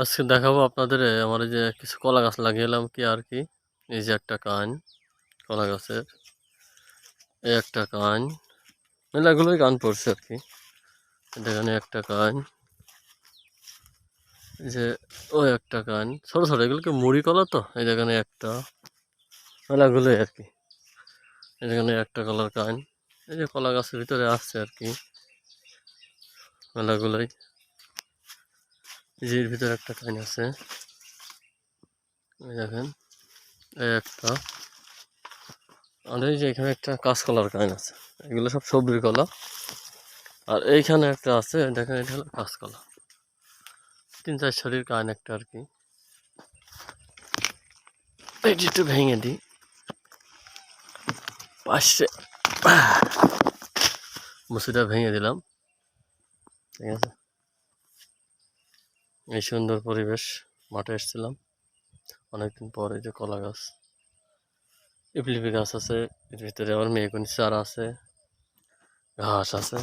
আজকে দেখাবো আপনাদের আমার এই যে কিছু কলা গাছ লাগিয়েলাম কি আর কি। এই যে একটা কান কলা গাছের, এই একটা কান, মেলাগুলোই কান পড়ছে আর কি। এখানে একটা কান, এই যে ও একটা কান, ছোট ছোট এগুলোকে মুড়ি কলা তো। এই যেখানে একটা, মেলাগুলোই আর কি। এখানে একটা কলার কান, এই যে কলা গাছের ভিতরে আসছে আর কি মেলাগুলোই। এই যে এর ভিতরে একটা কান আছে, এই দেখেন এই একটা। আর এই যে এখানে একটা কাঁচকলার কান আছে, এগুলো সব সবজি কলা। আর এইখানে একটা আছে, দেখেন এটা হলো কাঁচকলা। 3-4 শরীর কান একটা আর কি। এটি একটু ভেঙে দিই পাশে, মুসিটা ভেঙে দিলাম। ঠিক আছে, এই সুন্দর পরিবেশ, মাঠে এসেছিলাম অনেকদিন পর। এই যে কলা গাছ, ইপলিপি গাছ আছে, এর ভিতরে আবার মেহগনি চারা আছে, ঘাস আছে।